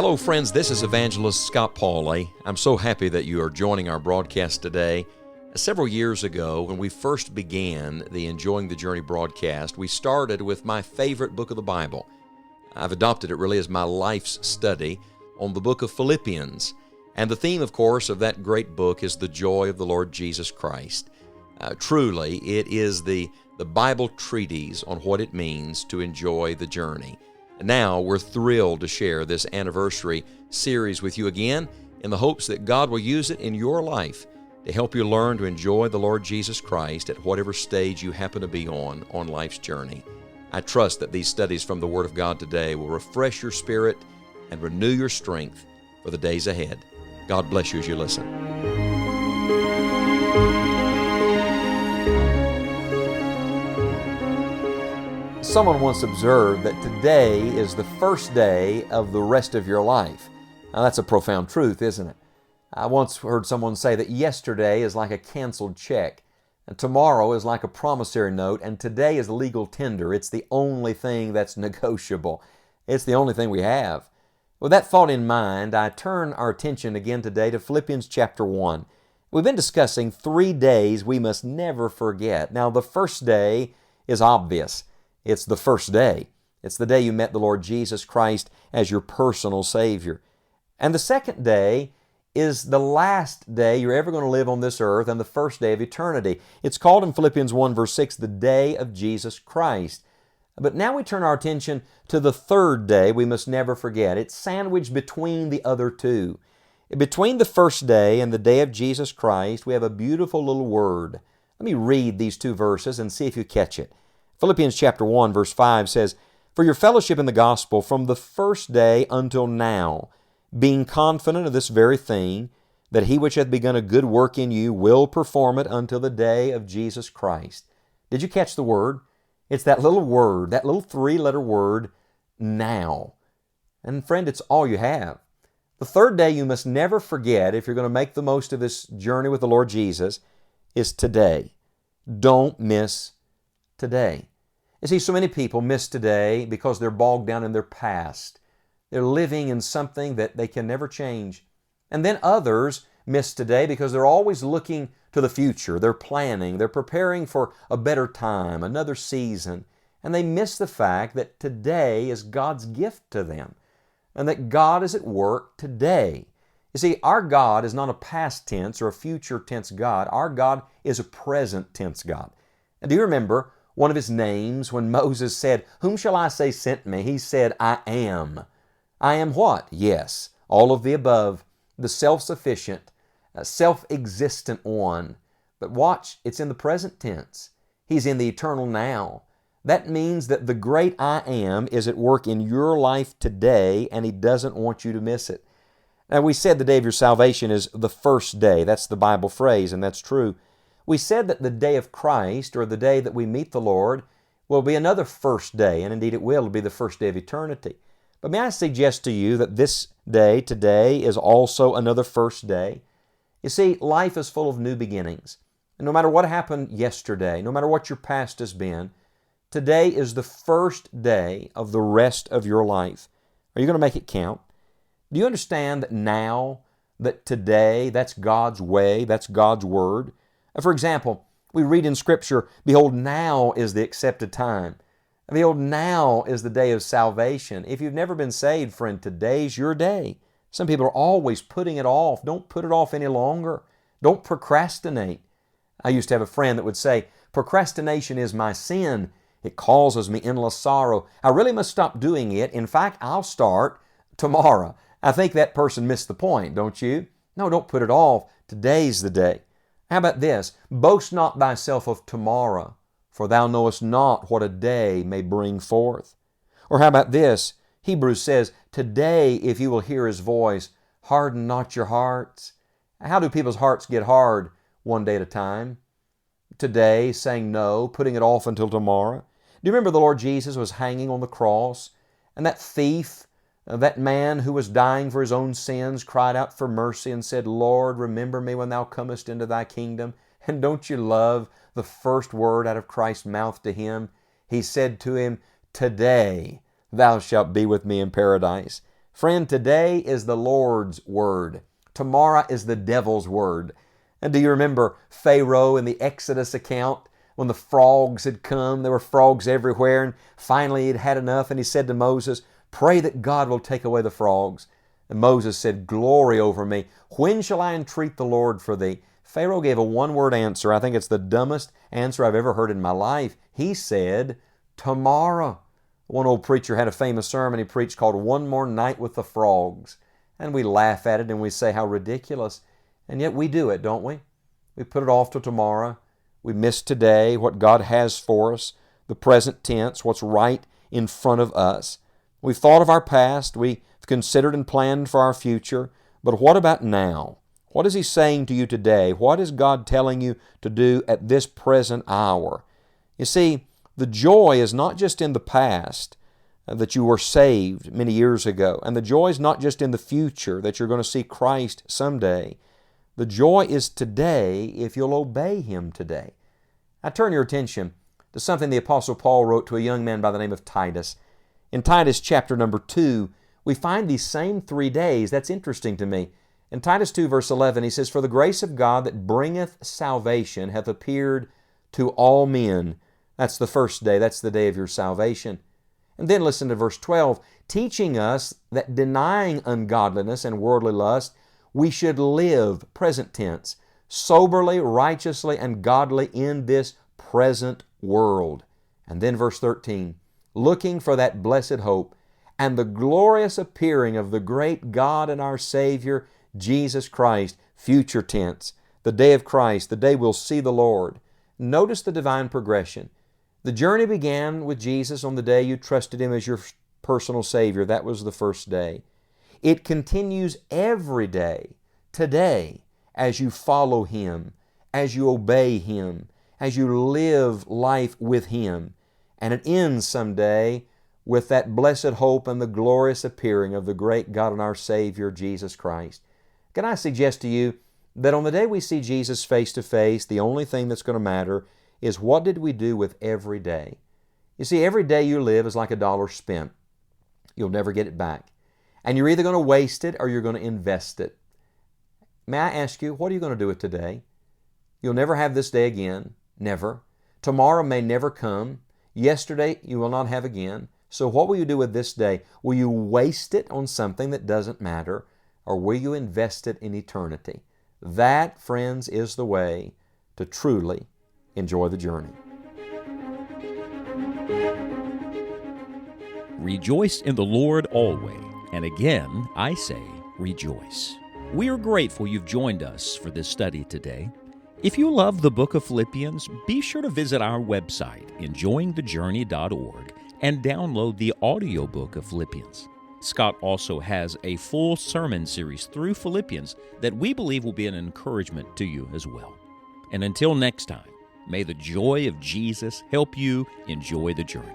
Hello, friends. This is Evangelist Scott Pauley. I'm so happy that you are joining our broadcast today. Several years ago, when we first began the Enjoying the Journey broadcast, we started with my favorite book of the Bible. I've adopted it really as my life's study on the book of Philippians. And the theme, of course, of that great book is the joy of the Lord Jesus Christ. Truly, it is the Bible treatise on what it means to enjoy the journey. And now we're thrilled to share this anniversary series with you again in the hopes that God will use it in your life to help you learn to enjoy the Lord Jesus Christ at whatever stage you happen to be on life's journey. I trust that these studies from the Word of God today will refresh your spirit and renew your strength for the days ahead. God bless you as you listen. Someone once observed that today is the first day of the rest of your life. Now that's a profound truth, isn't it? I once heard someone say that yesterday is like a canceled check, and tomorrow is like a promissory note, and today is legal tender. It's the only thing that's negotiable. It's the only thing we have. With that thought in mind, I turn our attention again today to Philippians chapter 1. We've been discussing 3 days we must never forget. Now, the first day is obvious. It's the first day. It's the day you met the Lord Jesus Christ as your personal Savior. And the second day is the last day you're ever going to live on this earth and the first day of eternity. It's called in Philippians 1 verse 6, the day of Jesus Christ. But now we turn our attention to the third day we must never forget. It's sandwiched between the other two. Between the first day and the day of Jesus Christ, we have a beautiful little word. Let me read these two verses and see if you catch it. Philippians chapter 1 verse 5 says, "For your fellowship in the gospel from the first day until now, being confident of this very thing, that he which hath begun a good work in you will perform it until the day of Jesus Christ." Did you catch the word? It's that little word, that little 3-letter word, now. And friend, it's all you have. The third day you must never forget, if you're going to make the most of this journey with the Lord Jesus, is today. Don't miss today. You see, so many people miss today because they're bogged down in their past. They're living in something that they can never change. And then others miss today because they're always looking to the future. They're planning. They're preparing for a better time, another season. And they miss the fact that today is God's gift to them and that God is at work today. You see, our God is not a past tense or a future tense God. Our God is a present tense God. And do you remember one of His names when Moses said, "Whom shall I say sent me?" He said, "I am." I am what? Yes, all of the above, the self-sufficient, self-existent one. But watch, it's in the present tense. He's in the eternal now. That means that the great I am is at work in your life today, and He doesn't want you to miss it. Now, we said the day of your salvation is the first day. That's the Bible phrase, and that's true. We said that the day of Christ, or the day that we meet the Lord, will be another first day, and indeed it will be the first day of eternity. But may I suggest to you that this day, today, is also another first day? You see, life is full of new beginnings. And no matter what happened yesterday, no matter what your past has been, today is the first day of the rest of your life. Are you going to make it count? Do you understand that now, that today, that's God's way, that's God's Word? For example, we read in Scripture, "Behold, now is the accepted time. Behold, now is the day of salvation." If you've never been saved, friend, today's your day. Some people are always putting it off. Don't put it off any longer. Don't procrastinate. I used to have a friend that would say, "Procrastination is my sin. It causes me endless sorrow. I really must stop doing it. In fact, I'll start tomorrow." I think that person missed the point, don't you? No, don't put it off. Today's the day. How about this? "Boast not thyself of tomorrow, for thou knowest not what a day may bring forth." Or how about this? Hebrews says, "Today, if you will hear His voice, harden not your hearts." How do people's hearts get hard? One day at a time. Today, saying no, putting it off until tomorrow. Do you remember the Lord Jesus was hanging on the cross, and that thief, that man who was dying for his own sins, cried out for mercy and said, "Lord, remember me when Thou comest into Thy kingdom." And don't you love the first word out of Christ's mouth to him? He said to him, "Today thou shalt be with me in paradise." Friend, today is the Lord's word. Tomorrow is the devil's word. And do you remember Pharaoh in the Exodus account when the frogs had come? There were frogs everywhere, and finally he'd had enough, and he said to Moses, "Pray that God will take away the frogs." And Moses said, "Glory over me. When shall I entreat the Lord for thee?" Pharaoh gave a one-word answer. I think it's the dumbest answer I've ever heard in my life. He said, "Tomorrow." One old preacher had a famous sermon he preached called "One More Night with the Frogs." And we laugh at it and we say how ridiculous. And yet we do it, don't we? We put it off till tomorrow. We miss today, what God has for us, the present tense, what's right in front of us. We've thought of our past. We've considered and planned for our future. But what about now? What is He saying to you today? What is God telling you to do at this present hour? You see, the joy is not just in the past, that you were saved many years ago. And the joy is not just in the future, that you're going to see Christ someday. The joy is today if you'll obey Him today. I turn your attention to something the Apostle Paul wrote to a young man by the name of Titus. In Titus chapter number 2, we find these same 3 days. That's interesting to me. In Titus 2 verse 11, he says, "For the grace of God that bringeth salvation hath appeared to all men." That's the first day. That's the day of your salvation. And then listen to verse 12, "Teaching us that denying ungodliness and worldly lust, we should live," present tense, "soberly, righteously, and godly in this present world." And then verse 13, "Looking for that blessed hope and the glorious appearing of the great God and our Savior, Jesus Christ," future tense, the day of Christ, the day we'll see the Lord. Notice the divine progression. The journey began with Jesus on the day you trusted Him as your personal Savior. That was the first day. It continues every day, today, as you follow Him, as you obey Him, as you live life with Him. And it ends someday with that blessed hope and the glorious appearing of the great God and our Savior, Jesus Christ. Can I suggest to you that on the day we see Jesus face to face, the only thing that's going to matter is what did we do with every day? You see, every day you live is like $1 spent. You'll never get it back. And you're either going to waste it or you're going to invest it. May I ask you, what are you going to do with today? You'll never have this day again. Never. Tomorrow may never come. Yesterday you will not have again. So what will you do with this day? Will you waste it on something that doesn't matter, or will you invest it in eternity? That, friends, is the way to truly enjoy the journey. Rejoice in the Lord always. And again, I say, rejoice. We are grateful you've joined us for this study today. If you love the book of Philippians, be sure to visit our website, enjoyingthejourney.org, and download the audiobook of Philippians. Scott also has a full sermon series through Philippians that we believe will be an encouragement to you as well. And until next time, may the joy of Jesus help you enjoy the journey.